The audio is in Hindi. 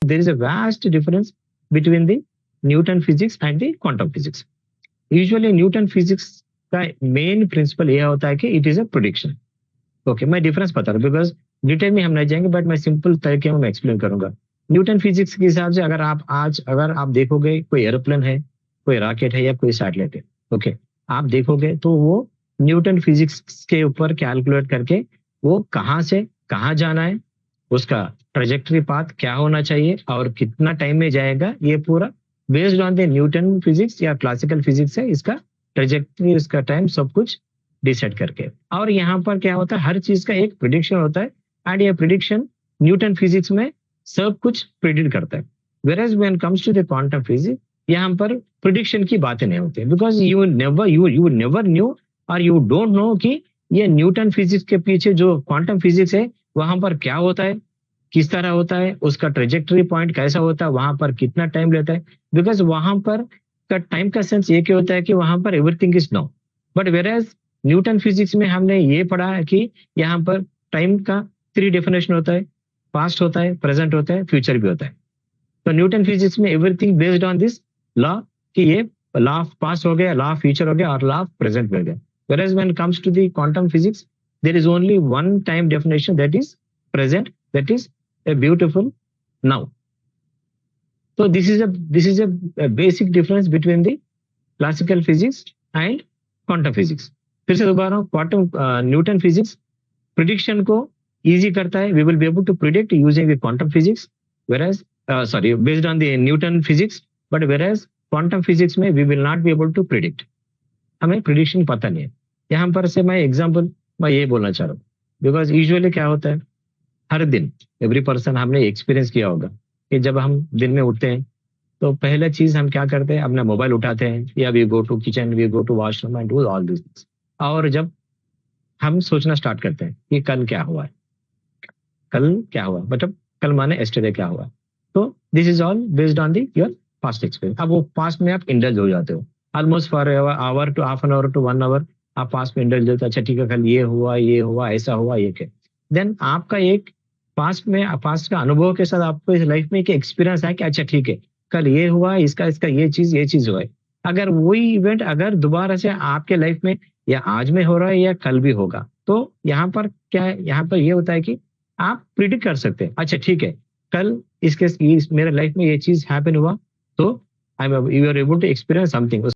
there is a vast difference between the Newton physics and the quantum physics. Usually Newton physics का मेन प्रिंसिपल यह होता है कि it is a prediction. Okay, मैं डिफरेंस बता रहा हूँ बिकॉज डिटेल में हम नहीं जाएंगे, बट मैं सिंपल तरीके में एक्सप्लेन करूंगा. न्यूटन फिजिक्स के हिसाब से अगर आप देखोगे कोई एरोप्लेन है, कोई रॉकेट है या कोई सैटेलाइट है, ओके, आप देखोगे तो वो न्यूटन फिजिक्स के ऊपर कैलकुलेट करके वो कहाँ से कहाँ जाना है, उसका ट्रेजेक्टरी पाथ क्या होना चाहिए और कितना टाइम में जाएगा, ये पूरा based on the Newton physics या क्लासिकल फिजिक्स है, इसका ट्रेजेक्टरी, इसका टाइम सब कुछ डिसाइड करके. और यहाँ पर क्या होता है, हर चीज का एक प्रिडिक्शन होता है एंड ये प्रिडिक्शन न्यूटन फिजिक्स में सब कुछ प्रिडिक्ट करता है. Where as when comes to the quantum physics, यहाँ पर प्रिडिक्शन की बातें नहीं होती बिकॉज यू नेवर न्यू और यू डोंट नो कि ये न्यूटन फिजिक्स के पीछे जो क्वांटम फिजिक्स है वहां पर क्या होता है, किस तरह होता है, उसका ट्रेजेक्टरी पॉइंट कैसा होता है, वहां पर कितना टाइम लेता है. बिकॉज वहां पर का टाइम का सेंस ये क्या होता है कि वहां पर everything is know. But where as Newton physics में हमने ये पढ़ा है कि यहाँ पर टाइम का 3 डेफिनेशन होता है, पास्ट होता है, प्रेजेंट होता है, फ्यूचर भी होता है. तो न्यूटन फिजिक्स में everything based on this law कि ये लॉ ऑफ पास्ट हो गया, लॉ ऑफ फ्यूचर हो गया और लॉ ऑफ प्रेजेंट हो गया. Whereas when it comes to the quantum physics, there is only one time definition, that is present, that is a beautiful now. So this is a basic difference between the classical physics and quantum physics. फिर से दोबारा क्वांटम न्यूटन फिजिक्स प्रिडिक्शन को इजी करता है. We will be able to predict using the quantum physics, whereas based on the Newton physics, but whereas quantum physics में we will not be able to predict. हमें प्रिडिक्शन पता नहीं है. यहाँ पर से मैं एग्जांपल मैं ये बोलना चाह रहा हूँ बिकॉज यूजुअली क्या होता है, हर दिन एवरी पर्सन हमने एक्सपीरियंस किया होगा कि जब हम दिन में उठते हैं तो पहला चीज हम क्या करते हैं, अपना मोबाइल उठाते हैं या we go to kitchen, we go to washroom and do all this. और जब हम सोचना स्टार्ट करते हैं कि कल क्या हुआ है, कल क्या हुआ, मतलब कल माने एस्टरडे क्या हुआ. तो this is all based on the your past experience. अब वो पास्ट में आप इंडल्ज हो जाते हो almost for hour to half an hour to 1 hour आप पास्ट में इंडल्ज होते. अच्छा ठीक है, कल ये हुआ ऐसा हुआ ये क्या. देन आपका एक पास्ट का अनुभव के साथ आपको इस लाइफ में एक एक्सपीरियंस है कि अच्छा ठीक है कल ये हुआ, इसका ये चीज हुआ है. अगर वही इवेंट अगर दोबारा से आपके लाइफ में या आज में हो रहा है या कल भी होगा, तो यहाँ पर क्या है, यहाँ पर ये होता है कि आप प्रिडिक्ट कर सकते हैं. अच्छा ठीक है, कल मेरे लाइफ में ये चीज हैपन हुआ, तो you are able to experience something.